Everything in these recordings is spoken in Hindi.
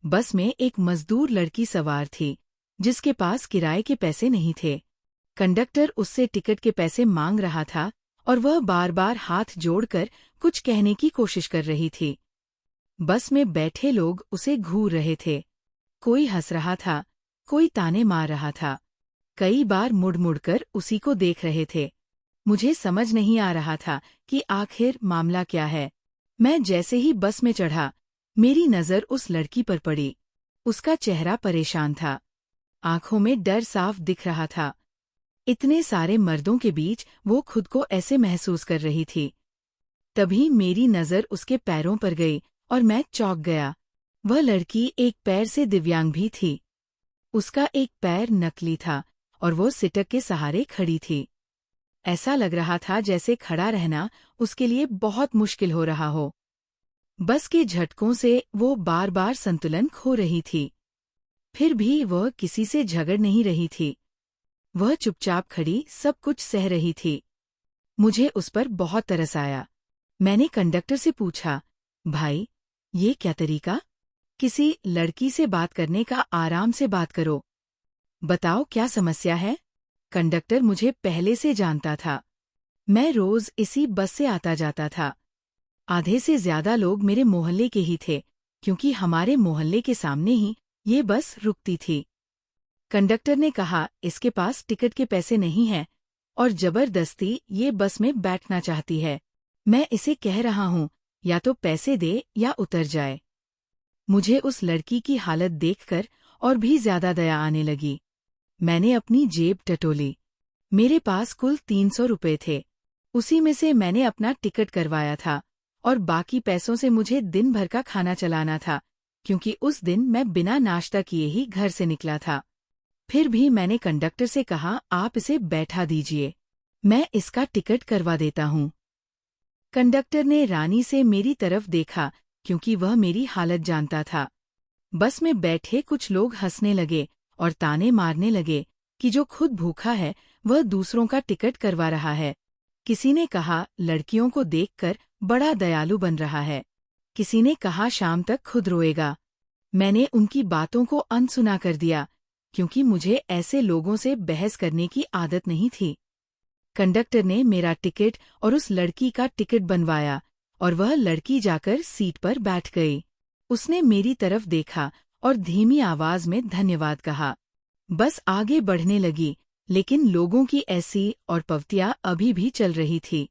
बस में एक मजदूर लड़की सवार थी, जिसके पास किराए के पैसे नहीं थे। कंडक्टर उससे टिकट के पैसे मांग रहा था और वह बार बार हाथ जोड़कर कुछ कहने की कोशिश कर रही थी। बस में बैठे लोग उसे घूर रहे थे। कोई हंस रहा था, कोई ताने मार रहा था। कई बार मुड़ मुड़कर उसी को देख रहे थे। मुझे समझ नहीं आ रहा था कि आखिर मामला क्या है। मैं जैसे ही बस में चढ़ा, मेरी नज़र उस लड़की पर पड़ी। उसका चेहरा परेशान था, आंखों में डर साफ दिख रहा था। इतने सारे मर्दों के बीच वो खुद को ऐसे महसूस कर रही थी। तभी मेरी नज़र उसके पैरों पर गई और मैं चौंक गया। वह लड़की एक पैर से दिव्यांग भी थी। उसका एक पैर नकली था और वो सिटक के सहारे खड़ी थी। ऐसा लग रहा था जैसे खड़ा रहना उसके लिए बहुत मुश्किल हो रहा हो। बस के झटकों से वो बार बार संतुलन खो रही थी। फिर भी वह किसी से झगड़ नहीं रही थी। वह चुपचाप खड़ी सब कुछ सह रही थी। मुझे उस पर बहुत तरस आया। मैंने कंडक्टर से पूछा, भाई, ये क्या तरीका? किसी लड़की से बात करने का आराम से बात करो। बताओ क्या समस्या है? कंडक्टर मुझे पहले से जानता था। मैं रोज इसी बस से आता जाता था। आधे से ज्यादा लोग मेरे मोहल्ले के ही थे, क्योंकि हमारे मोहल्ले के सामने ही ये बस रुकती थी। कंडक्टर ने कहा, इसके पास टिकट के पैसे नहीं हैं और जबरदस्ती ये बस में बैठना चाहती है। मैं इसे कह रहा हूँ, या तो पैसे दे या उतर जाए। मुझे उस लड़की की हालत देखकर और भी ज्यादा दया आने लगी। मैंने अपनी जेब टटोली। मेरे पास कुल 300 रुपए थे। उसी में से मैंने अपना टिकट करवाया था और बाकी पैसों से मुझे दिन भर का खाना चलाना था, क्योंकि उस दिन मैं बिना नाश्ता किए ही घर से निकला था। फिर भी मैंने कंडक्टर से कहा, आप इसे बैठा दीजिए, मैं इसका टिकट करवा देता हूँ। कंडक्टर ने रानी से मेरी तरफ देखा, क्योंकि वह मेरी हालत जानता था। बस में बैठे कुछ लोग हंसने लगे और ताने मारने लगे कि जो खुद भूखा है वह दूसरों का टिकट करवा रहा है। किसी ने कहा, लड़कियों को देखकर बड़ा दयालु बन रहा है। किसी ने कहा, शाम तक खुद रोएगा। मैंने उनकी बातों को अनसुना कर दिया, क्योंकि मुझे ऐसे लोगों से बहस करने की आदत नहीं थी। कंडक्टर ने मेरा टिकट और उस लड़की का टिकट बनवाया और वह लड़की जाकर सीट पर बैठ गई। उसने मेरी तरफ देखा और धीमी आवाज में धन्यवाद कहा। बस आगे बढ़ने लगी, लेकिन लोगों की ऐसी और पवतियां अभी भी चल रही थी।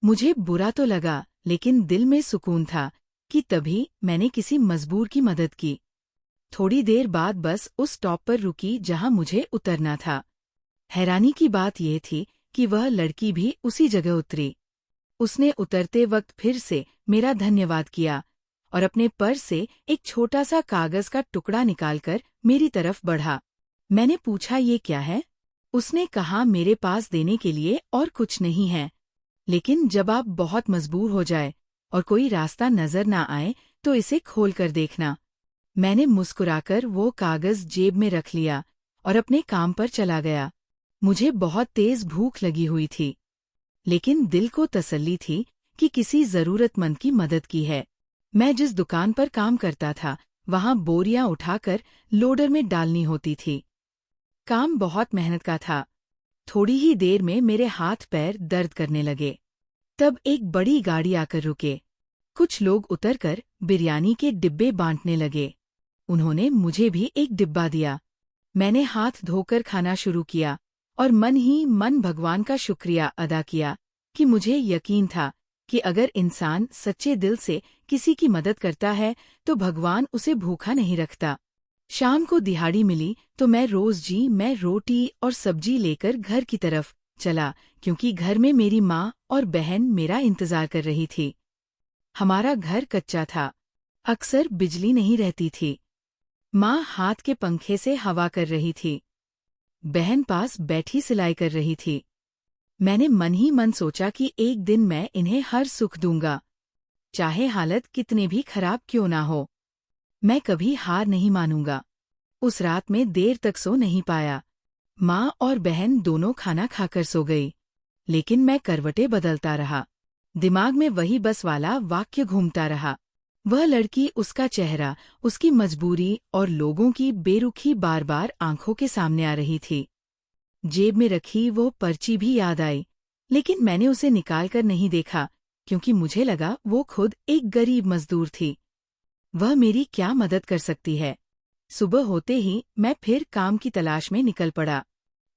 मुझे बुरा तो लगा, लेकिन दिल में सुकून था कि तभी मैंने किसी मजबूर की मदद की। थोड़ी देर बाद बस उस स्टॉप पर रुकी जहां मुझे उतरना था। हैरानी की बात यह थी कि वह लड़की भी उसी जगह उतरी। उसने उतरते वक्त फिर से मेरा धन्यवाद किया और अपने पर्स से एक छोटा सा कागज का टुकड़ा निकालकर मेरी तरफ बढ़ा। मैंने पूछा, ये क्या है? उसने कहा, मेरे पास देने के लिए और कुछ नहीं है, लेकिन जब आप बहुत मजबूर हो जाए और कोई रास्ता नजर ना आए तो इसे खोल कर देखना। मैंने मुस्कुराकर वो कागज जेब में रख लिया और अपने काम पर चला गया। मुझे बहुत तेज भूख लगी हुई थी, लेकिन दिल को तसल्ली थी कि किसी जरूरतमंद की मदद की है। मैं जिस दुकान पर काम करता था, वहां बोरियां उठाकर लोडर में डालनी होती थी। काम बहुत मेहनत का था। थोड़ी ही देर में मेरे हाथ पैर दर्द करने लगे। तब एक बड़ी गाड़ी आकर रुके। कुछ लोग उतरकर बिरयानी के डिब्बे बांटने लगे। उन्होंने मुझे भी एक डिब्बा दिया। मैंने हाथ धोकर खाना शुरू किया और मन ही मन भगवान का शुक्रिया अदा किया कि मुझे यकीन था कि अगर इंसान सच्चे दिल से किसी की मदद करता है तो भगवान उसे भूखा नहीं रखता। शाम को दिहाड़ी मिली तो मैं रोटी और सब्जी लेकर घर की तरफ चला, क्योंकि घर में मेरी माँ और बहन मेरा इंतजार कर रही थी। हमारा घर कच्चा था, अक्सर बिजली नहीं रहती थी। माँ हाथ के पंखे से हवा कर रही थी। बहन पास बैठी सिलाई कर रही थी। मैंने मन ही मन सोचा कि एक दिन मैं इन्हें हर सुख दूंगा, चाहे हालत कितने भी खराब क्यों ना हो। मैं कभी हार नहीं मानूंगा। उस रात में देर तक सो नहीं पाया। माँ और बहन दोनों खाना खाकर सो गई, लेकिन मैं करवटें बदलता रहा। दिमाग में वही बस वाला वाक्य घूमता रहा, वह लड़की, उसका चेहरा, उसकी मजबूरी और लोगों की बेरुखी बार बार आंखों के सामने आ रही थी। जेब में रखी वो पर्ची भी याद आई, लेकिन मैंने उसे निकालकर नहीं देखा, क्योंकि मुझे लगा वो खुद एक गरीब मजदूर थी। वह मेरी क्या मदद कर सकती है? सुबह होते ही मैं फिर काम की तलाश में निकल पड़ा।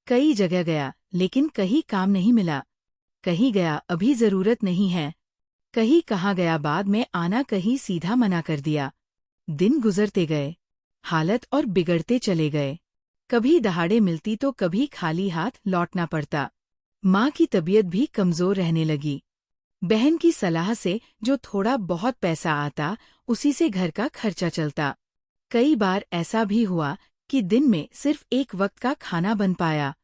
कई जगह गया, लेकिन कहीं काम नहीं मिला। कहीं गया, अभी जरूरत नहीं है। कहीं कहाँ गया, बाद में आना, कहीं सीधा मना कर दिया। दिन गुजरते गए, हालत और बिगड़ते चले गए। कभी दहाड़े मिलती तो कभी खाली हाथ लौटना पड़ता। माँ की तबीयत भी कमजोर रहने लगी। बहन की सलाह से जो थोड़ा बहुत पैसा आता, उसी से घर का खर्चा चलता। कई बार ऐसा भी हुआ कि दिन में सिर्फ एक वक्त का खाना बन पाया।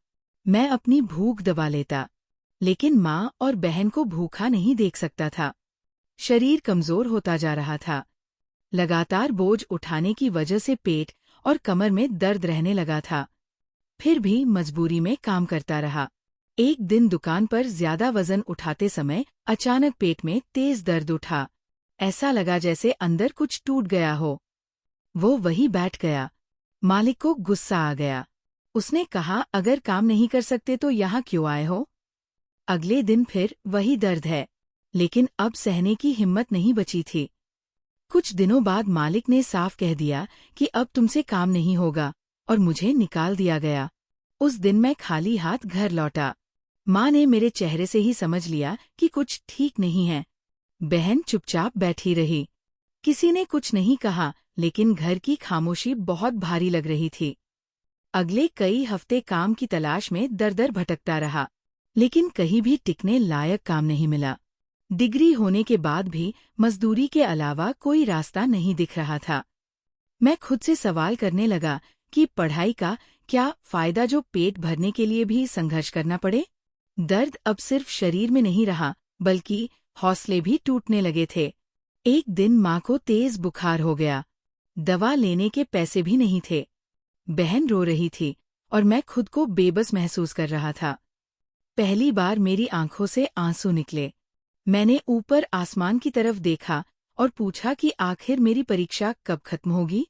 मैं अपनी भूख दबा लेता, लेकिन माँ और बहन को भूखा नहीं देख सकता था। शरीर कमजोर होता जा रहा था। लगातार बोझ उठाने की वजह से पेट और कमर में दर्द रहने लगा था। फिर भी मजबूरी में काम करता रहा। एक दिन दुकान पर ज्यादा वजन उठाते समय अचानक पेट में तेज दर्द उठा। ऐसा लगा जैसे अंदर कुछ टूट गया हो। वो वहीं बैठ गया। मालिक को गुस्सा आ गया। उसने कहा, अगर काम नहीं कर सकते तो यहाँ क्यों आए हो? अगले दिन फिर वही दर्द है, लेकिन अब सहने की हिम्मत नहीं बची थी। कुछ दिनों बाद मालिक ने साफ कह दिया कि अब तुमसे काम नहीं होगा, और मुझे निकाल दिया गया। उस दिन मैं खाली हाथ घर लौटा। माँ ने मेरे चेहरे से ही समझ लिया कि कुछ ठीक नहीं है। बहन चुपचाप बैठी रही। किसी ने कुछ नहीं कहा, लेकिन घर की खामोशी बहुत भारी लग रही थी। अगले कई हफ्ते काम की तलाश में दर-दर भटकता रहा, लेकिन कहीं भी टिकने लायक काम नहीं मिला। डिग्री होने के बाद भी मजदूरी के अलावा कोई रास्ता नहीं दिख रहा था। मैं खुद से सवाल करने लगा कि पढ़ाई का क्या फायदा जो पेट भरने के लिए भी संघर्ष करना पड़े? दर्द अब सिर्फ शरीर में नहीं रहा, बल्कि हौसले भी टूटने लगे थे। एक दिन माँ को तेज बुखार हो गया। दवा लेने के पैसे भी नहीं थे। बहन रो रही थी और मैं खुद को बेबस महसूस कर रहा था। पहली बार मेरी आंखों से आंसू निकले। मैंने ऊपर आसमान की तरफ देखा और पूछा कि आखिर मेरी परीक्षा कब खत्म होगी?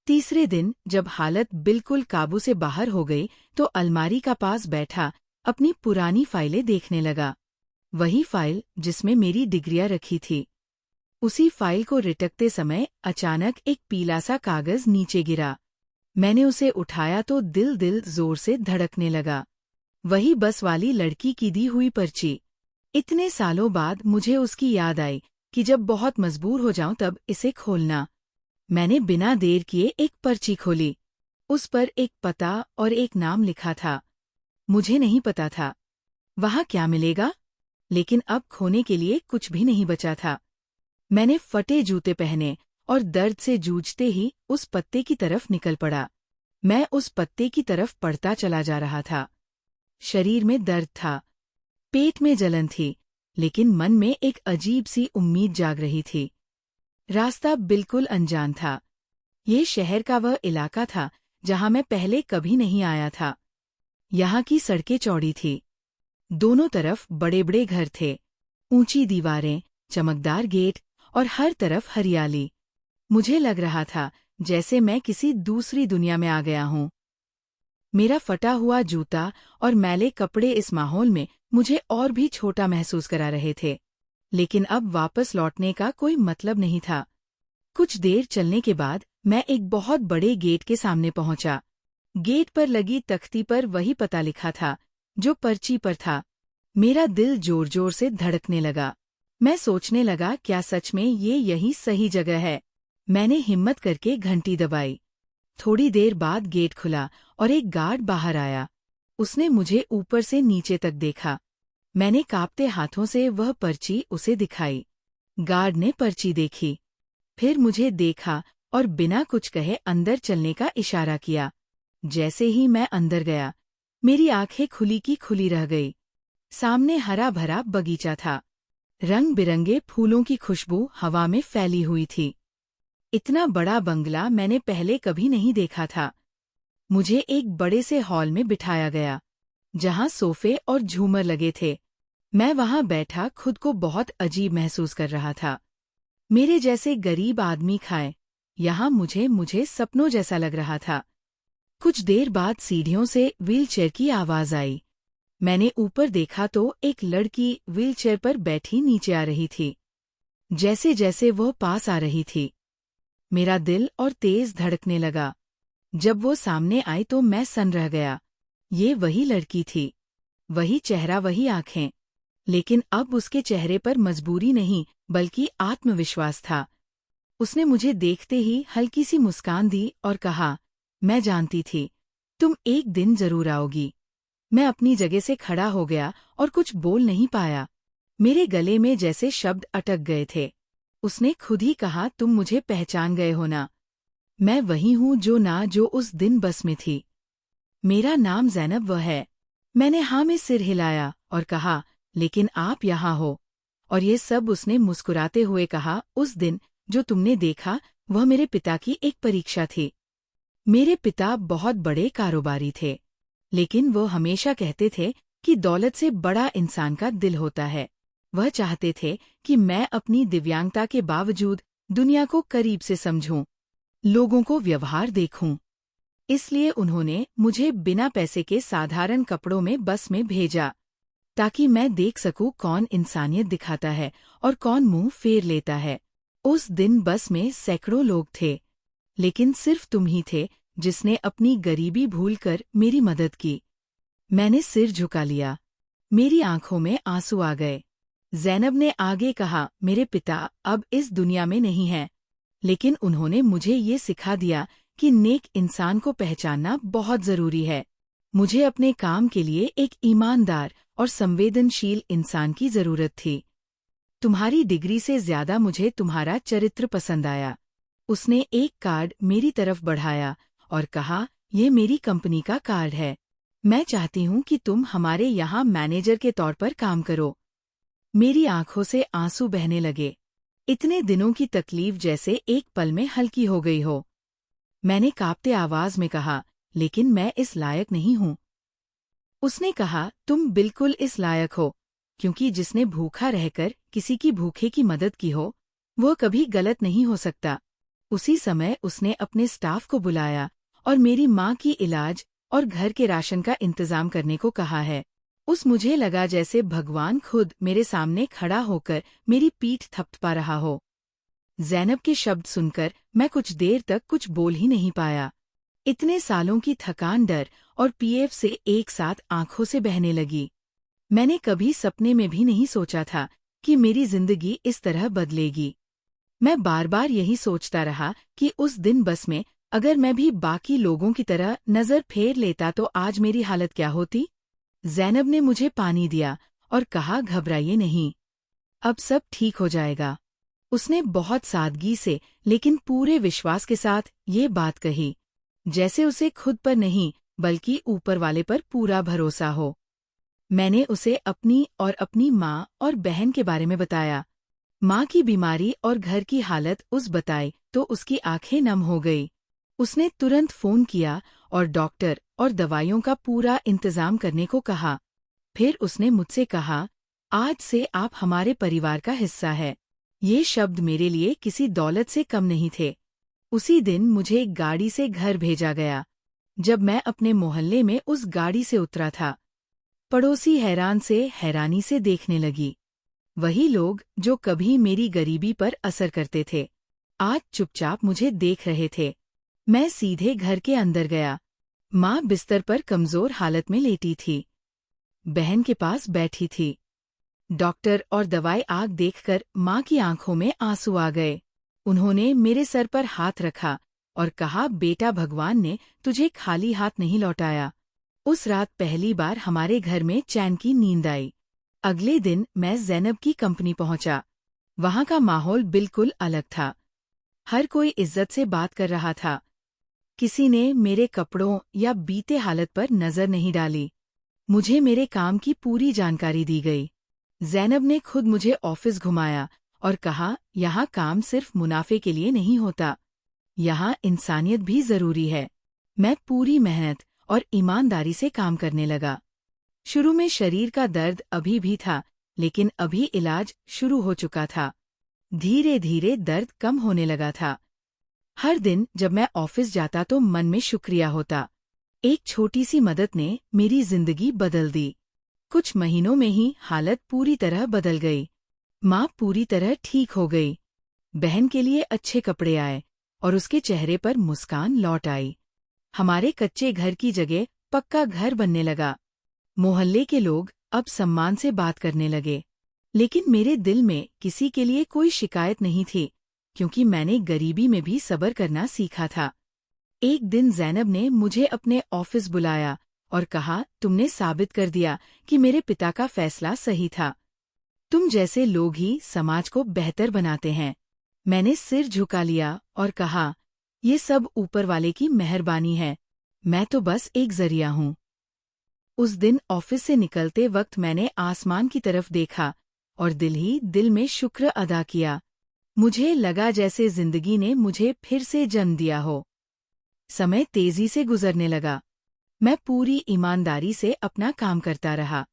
तीसरे दिन जब हालत बिल्कुल काबू से बाहर हो गई, तो अलमारी का पास बैठा अपनी पुरानी फाइलें देखने लगा। वही फाइल जिसमें मेरी डिग्रियां रखी थी। उसी फाइल को रिटकते समय अचानक एक पीला सा कागज नीचे गिरा। मैंने उसे उठाया तो दिल जोर से धड़कने लगा। वही बस वाली लड़की की दी हुई पर्ची। इतने सालों बाद मुझे उसकी याद आई कि जब बहुत मजबूर हो जाऊं तब इसे खोलना। मैंने बिना देर किए एक पर्ची खोली। उस पर एक पता और एक नाम लिखा था। मुझे नहीं पता था वहां क्या मिलेगा, लेकिन अब खोने के लिए कुछ भी नहीं बचा था। मैंने फटे जूते पहने और दर्द से जूझते ही उस पत्ते की तरफ निकल पड़ा। मैं उस पत्ते की तरफ पढ़ता चला जा रहा था। शरीर में दर्द था, पेट में जलन थी, लेकिन मन में एक अजीब सी उम्मीद जाग रही थी। रास्ता बिल्कुल अनजान था। ये शहर का वह इलाका था जहां मैं पहले कभी नहीं आया था। यहाँ की सड़कें चौड़ी थी। दोनों तरफ बड़े-बड़े घर थे, ऊंची दीवारें, चमकदार गेट और हर तरफ हरियाली। मुझे लग रहा था जैसे मैं किसी दूसरी दुनिया में आ गया हूँ। मेरा फटा हुआ जूता और मैले कपड़े इस माहौल में मुझे और भी छोटा महसूस करा रहे थे, लेकिन अब वापस लौटने का कोई मतलब नहीं था। कुछ देर चलने के बाद मैं एक बहुत बड़े गेट के सामने पहुंचा। गेट पर लगी तख्ती पर वही पता लिखा था जो पर्ची पर था। मेरा दिल जोर-जोर से धड़कने लगा। मैं सोचने लगा, क्या सच में ये यही सही जगह है? मैंने हिम्मत करके घंटी दबाई। थोड़ी देर बाद गेट खुला और एक गार्ड बाहर आया। उसने मुझे ऊपर से नीचे तक देखा। मैंने कांपते हाथों से वह पर्ची उसे दिखाई। गार्ड ने पर्ची देखी, फिर मुझे देखा और बिना कुछ कहे अंदर चलने का इशारा किया। जैसे ही मैं अंदर गया, मेरी आंखें खुली की खुली रह गई। सामने हरा भरा बगीचा था। रंग बिरंगे फूलों की खुशबू हवा में फैली हुई थी। इतना बड़ा बंगला मैंने पहले कभी नहीं देखा था। मुझे एक बड़े से हॉल में बिठाया गया, जहां सोफे और झूमर लगे थे। मैं वहां बैठा खुद को बहुत अजीब महसूस कर रहा था। मेरे जैसे गरीब आदमी खाए। यहाँ मुझे मुझे सपनों जैसा लग रहा था। कुछ देर बाद सीढ़ियों से व्हीलचेयर की आवाज आई। मैंने ऊपर देखा तो एक लड़की व्हीलचेयर पर बैठी नीचे आ रही थी। जैसे जैसे वह पास आ रही थी, मेरा दिल और तेज धड़कने लगा। जब वो सामने आई तो मैं सन रह गया। ये वही लड़की थी, वही चेहरा, वही आंखें। लेकिन अब उसके चेहरे पर मजबूरी नहीं बल्कि आत्मविश्वास था। उसने मुझे देखते ही हल्की सी मुस्कान दी और कहा, मैं जानती थी तुम एक दिन जरूर आओगी। मैं अपनी जगह से खड़ा हो गया और कुछ बोल नहीं पाया। मेरे गले में जैसे शब्द अटक गए थे। उसने खुद ही कहा, तुम मुझे पहचान गए हो ना? मैं वही हूँ जो उस दिन बस में थी। मेरा नाम ज़ैनब वह है। मैंने हाँ में सिर हिलाया और कहा, लेकिन आप यहाँ हो। और ये सब उसने मुस्कुराते हुए कहा, उस दिन जो तुमने देखा वह मेरे पिता की एक परीक्षा थी। मेरे पिता बहुत बड़े कारोबारी थे, लेकिन वो हमेशा कहते थे कि दौलत से बड़ा इंसान का दिल होता है। वह चाहते थे कि मैं अपनी दिव्यांगता के बावजूद दुनिया को करीब से समझूं, लोगों को व्यवहार देखूं। इसलिए उन्होंने मुझे बिना पैसे के साधारण कपड़ों में बस में भेजा, ताकि मैं देख सकूं कौन इंसानियत दिखाता है और कौन मुंह फेर लेता है। उस दिन बस में सैकड़ों लोग थे, लेकिन सिर्फ तुम ही थे जिसने अपनी गरीबी भूलकर मेरी मदद की। मैंने सिर झुका लिया, मेरी आंखों में आंसू आ गए। ज़ैनब ने आगे कहा, मेरे पिता अब इस दुनिया में नहीं हैं, लेकिन उन्होंने मुझे ये सिखा दिया कि नेक इंसान को पहचानना बहुत जरूरी है। मुझे अपने काम के लिए एक ईमानदार और संवेदनशील इंसान की जरूरत थी। तुम्हारी डिग्री से ज्यादा मुझे तुम्हारा चरित्र पसंद आया। उसने एक कार्ड मेरी तरफ बढ़ाया और कहा, यह मेरी कंपनी का कार्ड है। मैं चाहती हूँ कि तुम हमारे यहाँ मैनेजर के तौर पर काम करो। मेरी आंखों से आंसू बहने लगे। इतने दिनों की तकलीफ जैसे एक पल में हल्की हो गई हो। मैंने कांपते आवाज में कहा, लेकिन मैं इस लायक नहीं हूँ। उसने कहा, तुम बिल्कुल इस लायक हो, क्योंकि जिसने भूखा रहकर किसी की भूखे की मदद की हो, वह कभी गलत नहीं हो सकता। उसी समय उसने अपने स्टाफ को बुलाया और मेरी माँ की इलाज और घर के राशन का इंतजाम करने को कहा है। मुझे लगा जैसे भगवान खुद मेरे सामने खड़ा होकर मेरी पीठ थपथपा रहा हो। ज़ैनब के शब्द सुनकर मैं कुछ देर तक कुछ बोल ही नहीं पाया। इतने सालों की थकान, डर और पीएफ से एक साथ आंखों से बहने लगी। मैंने कभी सपने में भी नहीं सोचा था कि मेरी जिंदगी इस तरह बदलेगी। मैं बार बार यही सोचता रहा कि उस दिन बस में अगर मैं भी बाकी लोगों की तरह नजर फेर लेता तो आज मेरी हालत क्या होती। ज़ैनब ने मुझे पानी दिया और कहा, घबराइए नहीं, अब सब ठीक हो जाएगा। उसने बहुत सादगी से लेकिन पूरे विश्वास के साथ ये बात कही, जैसे उसे खुद पर नहीं बल्कि ऊपर वाले पर पूरा भरोसा हो। मैंने उसे अपनी और अपनी माँ और बहन के बारे में बताया। माँ की बीमारी और घर की हालत बताई तो उसकी आंखें नम हो गई। उसने तुरंत फोन किया और डॉक्टर और दवाइयों का पूरा इंतजाम करने को कहा। फिर उसने मुझसे कहा, आज से आप हमारे परिवार का हिस्सा है। ये शब्द मेरे लिए किसी दौलत से कम नहीं थे। उसी दिन मुझे एक गाड़ी से घर भेजा गया। जब मैं अपने मोहल्ले में उस गाड़ी से उतरा था, पड़ोसी हैरानी से देखने लगी। वही लोग जो कभी मेरी गरीबी पर असर करते थे, आज चुपचाप मुझे देख रहे थे। मैं सीधे घर के अंदर गया। माँ बिस्तर पर कमजोर हालत में लेटी थी। बहन के पास बैठी थी। डॉक्टर और दवाई आग देखकर माँ की आंखों में आंसू आ गए। उन्होंने मेरे सर पर हाथ रखा और कहा, बेटा, भगवान ने तुझे खाली हाथ नहीं लौटाया। उस रात पहली बार हमारे घर में चैन की नींद आई। अगले दिन मैं ज़ैनब की कंपनी पहुंचा। वहां का माहौल बिल्कुल अलग था। हर कोई इज्जत से बात कर रहा था। किसी ने मेरे कपड़ों या बीते हालत पर नजर नहीं डाली। मुझे मेरे काम की पूरी जानकारी दी गई। ज़ैनब ने खुद मुझे ऑफिस घुमाया और कहा, यहाँ काम सिर्फ मुनाफे के लिए नहीं होता, यहाँ इंसानियत भी जरूरी है। मैं पूरी मेहनत और ईमानदारी से काम करने लगा। शुरू में शरीर का दर्द अभी भी था, लेकिन अभी इलाज शुरू हो चुका था। धीरे धीरे दर्द कम होने लगा था। हर दिन जब मैं ऑफिस जाता तो मन में शुक्रिया होता। एक छोटी सी मदद ने मेरी जिंदगी बदल दी। कुछ महीनों में ही हालत पूरी तरह बदल गई। माँ पूरी तरह ठीक हो गई। बहन के लिए अच्छे कपड़े आए और उसके चेहरे पर मुस्कान लौट आई। हमारे कच्चे घर की जगह पक्का घर बनने लगा। मोहल्ले के लोग अब सम्मान से बात करने लगे। लेकिन मेरे दिल में किसी के लिए कोई शिकायत नहीं थी, क्योंकि मैंने गरीबी में भी सब्र करना सीखा था। एक दिन ज़ैनब ने मुझे अपने ऑफिस बुलाया और कहा, तुमने साबित कर दिया कि मेरे पिता का फैसला सही था। तुम जैसे लोग ही समाज को बेहतर बनाते हैं। मैंने सिर झुका लिया और कहा, ये सब ऊपर वाले की मेहरबानी है, मैं तो बस एक जरिया हूँ। उस दिन ऑफिस से निकलते वक्त मैंने आसमान की तरफ देखा और दिल ही दिल में शुक्र अदा किया। मुझे लगा जैसे जिंदगी ने मुझे फिर से जन्म दिया हो। समय तेजी से गुजरने लगा। मैं पूरी ईमानदारी से अपना काम करता रहा।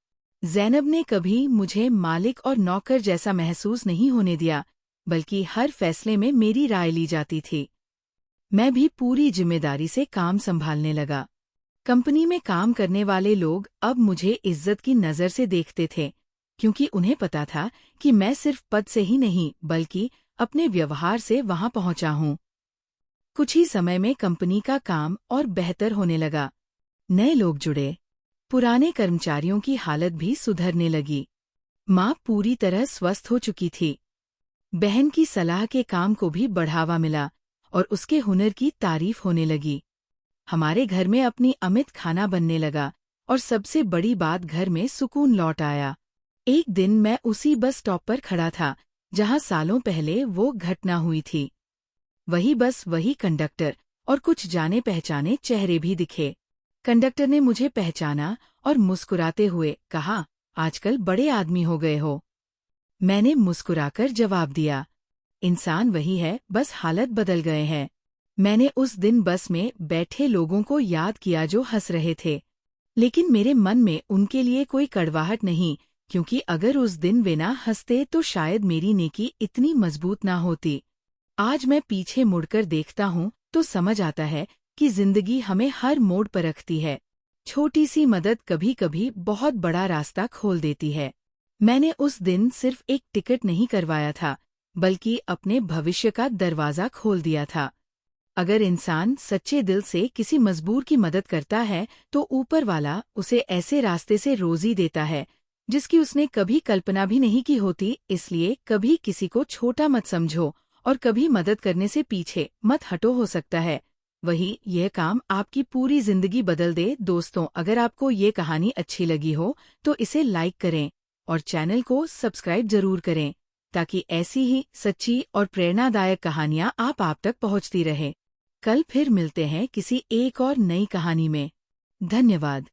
ज़ैनब ने कभी मुझे मालिक और नौकर जैसा महसूस नहीं होने दिया, बल्कि हर फैसले में मेरी राय ली जाती थी। मैं भी पूरी जिम्मेदारी से काम संभालने लगा। कंपनी में काम करने वाले लोग अब मुझे इज्जत की नज़र से देखते थे, क्योंकि उन्हें पता था कि मैं सिर्फ पद से ही नहीं बल्कि अपने व्यवहार से वहां पहुंचा हूं। कुछ ही समय में कंपनी का काम और बेहतर होने लगा। नए लोग जुड़े। पुराने कर्मचारियों की हालत भी सुधरने लगी। माँ पूरी तरह स्वस्थ हो चुकी थी। बहन की सलाह के काम को भी बढ़ावा मिला और उसके हुनर की तारीफ होने लगी। हमारे घर में अपनी अमित खाना बनने लगा और सबसे बड़ी बात, घर में सुकून लौट आया। एक दिन मैं उसी बस स्टॉप पर खड़ा था जहां सालों पहले वो घटना हुई थी। वही बस, वही कंडक्टर और कुछ जाने पहचाने चेहरे भी दिखे। कंडक्टर ने मुझे पहचाना और मुस्कुराते हुए कहा, आजकल बड़े आदमी हो गए हो। मैंने मुस्कुराकर जवाब दिया, इंसान वही है, बस हालत बदल गए हैं। मैंने उस दिन बस में बैठे लोगों को याद किया जो हंस रहे थे, लेकिन मेरे मन में उनके लिए कोई कड़वाहट नहीं, क्योंकि अगर उस दिन वे ना हंसते तो शायद मेरी नेकी इतनी मजबूत ना होती। आज मैं पीछे मुड़कर देखता हूँ तो समझ आता है कि जिंदगी हमें हर मोड़ पर रखती है। छोटी सी मदद कभी कभी बहुत बड़ा रास्ता खोल देती है। मैंने उस दिन सिर्फ एक टिकट नहीं करवाया था, बल्कि अपने भविष्य का दरवाज़ा खोल दिया था। अगर इंसान सच्चे दिल से किसी मजबूर की मदद करता है तो ऊपर वाला उसे ऐसे रास्ते से रोजी देता है जिसकी उसने कभी कल्पना भी नहीं की होती। इसलिए कभी किसी को छोटा मत समझो और कभी मदद करने से पीछे मत हटो। हो सकता है वही यह काम आपकी पूरी जिंदगी बदल दे। दोस्तों, अगर आपको ये कहानी अच्छी लगी हो तो इसे लाइक करें और चैनल को सब्सक्राइब जरूर करें, ताकि ऐसी ही सच्ची और प्रेरणादायक कहानियां आप तक पहुंचती रहे। कल फिर मिलते हैं किसी एक और नई कहानी में। धन्यवाद।